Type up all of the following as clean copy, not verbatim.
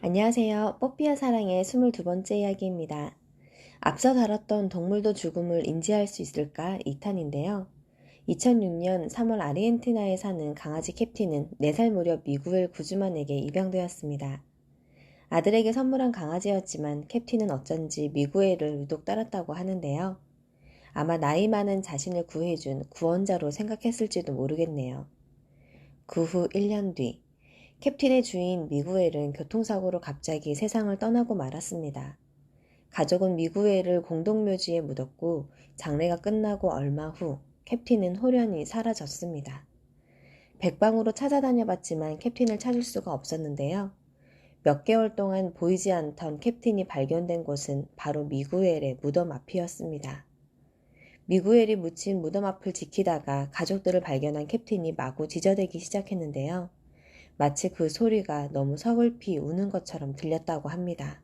안녕하세요. 뽀삐와 사랑의 22번째 이야기입니다. 앞서 다뤘던 동물도 죽음을 인지할 수 있을까 2탄인데요. 2006년 3월 아르헨티나에 사는 강아지 캡틴은 4살 무렵 미구엘 구즈만에게 입양되었습니다. 아들에게 선물한 강아지였지만 캡틴은 어쩐지 미구엘을 유독 따랐다고 하는데요. 아마 나이 많은 자신을 구해준 구원자로 생각했을지도 모르겠네요. 그 후 1년 뒤 캡틴의 주인 미구엘은 교통사고로 갑자기 세상을 떠나고 말았습니다. 가족은 미구엘을 공동묘지에 묻었고 장례가 끝나고 얼마 후 캡틴은 홀연히 사라졌습니다. 백방으로 찾아다녀봤지만 캡틴을 찾을 수가 없었는데요. 몇 개월 동안 보이지 않던 캡틴이 발견된 곳은 바로 미구엘의 무덤 앞이었습니다. 미구엘이 묻힌 무덤 앞을 지키다가 가족들을 발견한 캡틴이 마구 지저대기 시작했는데요. 마치 그 소리가 너무 서글피 우는 것처럼 들렸다고 합니다.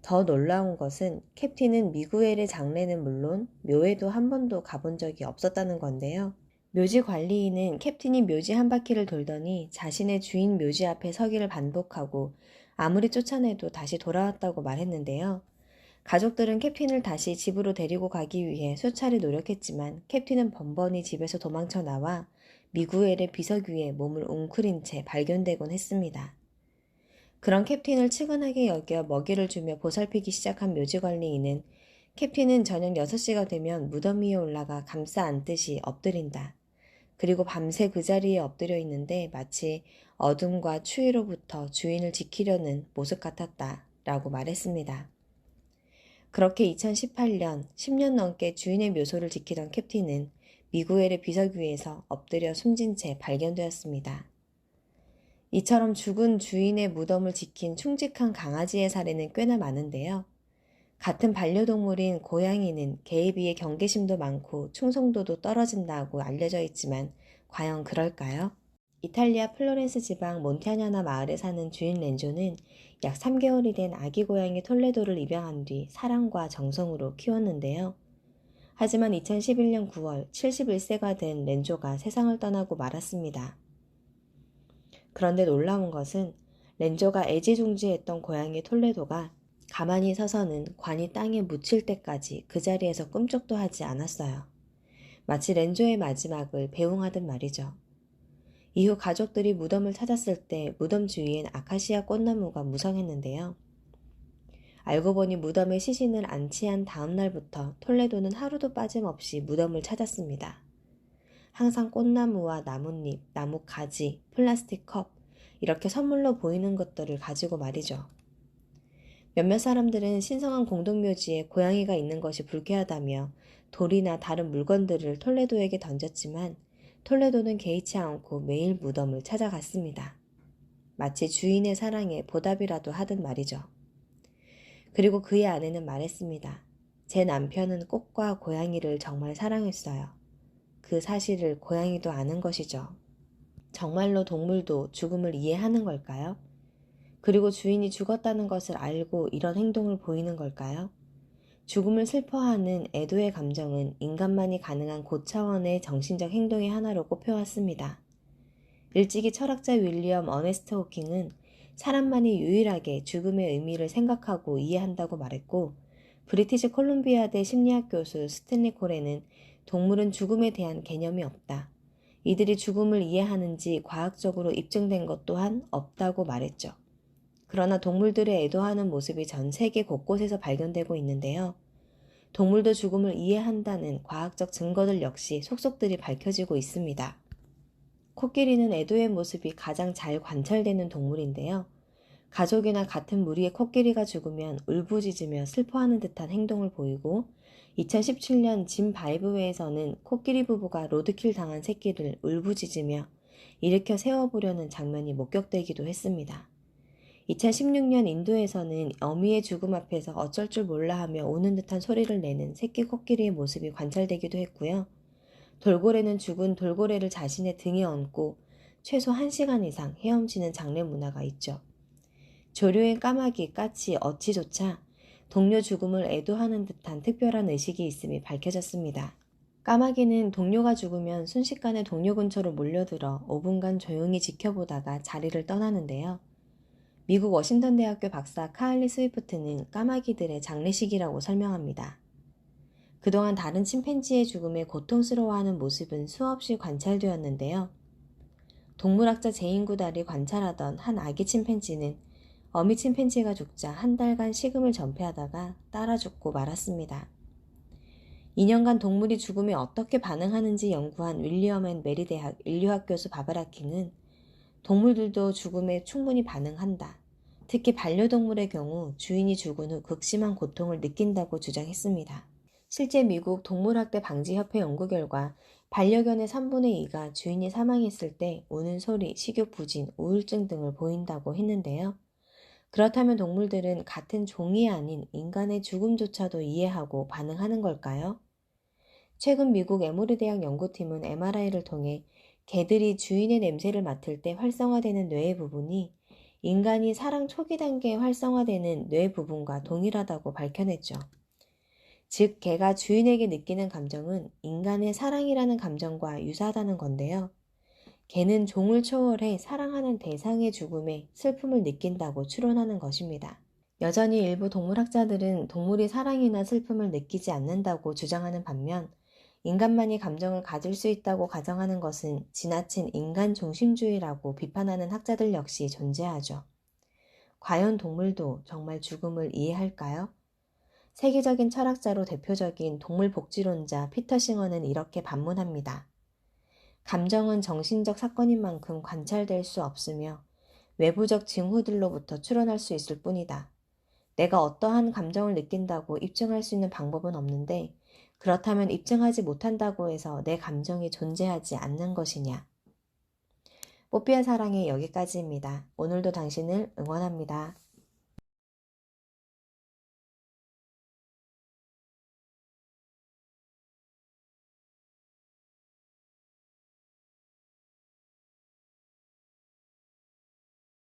더 놀라운 것은 캡틴은 미구엘의 장례는 물론 묘에도 한 번도 가본 적이 없었다는 건데요. 묘지 관리인은 캡틴이 묘지 한 바퀴를 돌더니 자신의 주인 묘지 앞에 서기를 반복하고 아무리 쫓아내도 다시 돌아왔다고 말했는데요. 가족들은 캡틴을 다시 집으로 데리고 가기 위해 수차례 노력했지만 캡틴은 번번이 집에서 도망쳐 나와 미구엘의 비석 위에 몸을 웅크린 채 발견되곤 했습니다. 그런 캡틴을 측은하게 여겨 먹이를 주며 보살피기 시작한 묘지관리인은 캡틴은 저녁 6시가 되면 무덤 위에 올라가 감싸 안듯이 엎드린다. 그리고 밤새 그 자리에 엎드려 있는데 마치 어둠과 추위로부터 주인을 지키려는 모습 같았다 라고 말했습니다. 그렇게 2018년 10년 넘게 주인의 묘소를 지키던 캡틴은 미구엘의 비석 위에서 엎드려 숨진 채 발견되었습니다. 이처럼 죽은 주인의 무덤을 지킨 충직한 강아지의 사례는 꽤나 많은데요. 같은 반려동물인 고양이는 개에 비해 경계심도 많고 충성도도 떨어진다고 알려져 있지만 과연 그럴까요? 이탈리아 플로렌스 지방 몬타냐나 마을에 사는 주인 렌조는 약 3개월이 된 아기 고양이 톨레도를 입양한 뒤 사랑과 정성으로 키웠는데요. 하지만 2011년 9월 71세가 된 렌조가 세상을 떠나고 말았습니다. 그런데 놀라운 것은 렌조가 애지중지했던 고양이 톨레도가 가만히 서서는 관이 땅에 묻힐 때까지 그 자리에서 꿈쩍도 하지 않았어요. 마치 렌조의 마지막을 배웅하듯 말이죠. 이후 가족들이 무덤을 찾았을 때 무덤 주위엔 아카시아 꽃나무가 무성했는데요. 알고 보니 무덤에 시신을 안치한 다음 날부터 톨레도는 하루도 빠짐없이 무덤을 찾았습니다. 항상 꽃나무와 나뭇잎, 나무 가지, 플라스틱 컵, 이렇게 선물로 보이는 것들을 가지고 말이죠. 몇몇 사람들은 신성한 공동묘지에 고양이가 있는 것이 불쾌하다며 돌이나 다른 물건들을 톨레도에게 던졌지만 톨레도는 개의치 않고 매일 무덤을 찾아갔습니다. 마치 주인의 사랑에 보답이라도 하듯 말이죠. 그리고 그의 아내는 말했습니다. 제 남편은 꽃과 고양이를 정말 사랑했어요. 그 사실을 고양이도 아는 것이죠. 정말로 동물도 죽음을 이해하는 걸까요? 그리고 주인이 죽었다는 것을 알고 이런 행동을 보이는 걸까요? 죽음을 슬퍼하는 애도의 감정은 인간만이 가능한 고차원의 정신적 행동의 하나로 꼽혀왔습니다. 일찍이 철학자 윌리엄 어네스트 호킹은 사람만이 유일하게 죽음의 의미를 생각하고 이해한다고 말했고, 브리티시 콜ум비아대 심리학 교수 스탠리 콜에는 동물은 죽음에 대한 개념이 없다. 이들이 죽음을 이해하는지 과학적으로 입증된 것 또한 없다고 말했죠. 그러나 동물들의 애도하는 모습이 전 세계 곳곳에서 발견되고 있는데요. 동물도 죽음을 이해한다는 과학적 증거들 역시 속속들이 밝혀지고 있습니다. 코끼리는 애도의 모습이 가장 잘 관찰되는 동물인데요. 가족이나 같은 무리의 코끼리가 죽으면 울부짖으며 슬퍼하는 듯한 행동을 보이고 2017년 짐바이브웨에서는 코끼리 부부가 로드킬 당한 새끼를 울부짖으며 일으켜 세워보려는 장면이 목격되기도 했습니다. 2016년 인도에서는 어미의 죽음 앞에서 어쩔 줄 몰라 하며 우는 듯한 소리를 내는 새끼 코끼리의 모습이 관찰되기도 했고요. 돌고래는 죽은 돌고래를 자신의 등에 얹고 최소 1시간 이상 헤엄치는 장례 문화가 있죠. 조류의 까마귀, 까치, 어치조차 동료 죽음을 애도하는 듯한 특별한 의식이 있음이 밝혀졌습니다. 까마귀는 동료가 죽으면 순식간에 동료 근처로 몰려들어 5분간 조용히 지켜보다가 자리를 떠나는데요. 미국 워싱턴 대학교 박사 카일리 스위프트는 까마귀들의 장례식이라고 설명합니다. 그동안 다른 침팬지의 죽음에 고통스러워하는 모습은 수없이 관찰되었는데요. 동물학자 제인 구달이 관찰하던 한 아기 침팬지는 어미 침팬지가 죽자 한 달간 식음을 전폐하다가 따라 죽고 말았습니다. 2년간 동물이 죽음에 어떻게 반응하는지 연구한 윌리엄 앤 메리 대학 인류학 교수 바바라 킹은 동물들도 죽음에 충분히 반응한다. 특히 반려동물의 경우 주인이 죽은 후 극심한 고통을 느낀다고 주장했습니다. 실제 미국 동물학대 방지협회 연구 결과 반려견의 3분의 2가 주인이 사망했을 때 우는 소리, 식욕 부진, 우울증 등을 보인다고 했는데요. 그렇다면 동물들은 같은 종이 아닌 인간의 죽음조차도 이해하고 반응하는 걸까요? 최근 미국 에모리 대학 연구팀은 MRI를 통해 개들이 주인의 냄새를 맡을 때 활성화되는 뇌의 부분이 인간이 사랑 초기 단계에 활성화되는 뇌 부분과 동일하다고 밝혀냈죠. 즉, 개가 주인에게 느끼는 감정은 인간의 사랑이라는 감정과 유사하다는 건데요. 개는 종을 초월해 사랑하는 대상의 죽음에 슬픔을 느낀다고 추론하는 것입니다. 여전히 일부 동물학자들은 동물이 사랑이나 슬픔을 느끼지 않는다고 주장하는 반면 인간만이 감정을 가질 수 있다고 가정하는 것은 지나친 인간 중심주의라고 비판하는 학자들 역시 존재하죠. 과연 동물도 정말 죽음을 이해할까요? 세계적인 철학자로 대표적인 동물복지론자 피터 싱어는 이렇게 반문합니다. 감정은 정신적 사건인 만큼 관찰될 수 없으며 외부적 징후들로부터 추론할 수 있을 뿐이다. 내가 어떠한 감정을 느낀다고 입증할 수 있는 방법은 없는데 그렇다면 입증하지 못한다고 해서 내 감정이 존재하지 않는 것이냐. 뽀삐의 사랑이 여기까지입니다. 오늘도 당신을 응원합니다.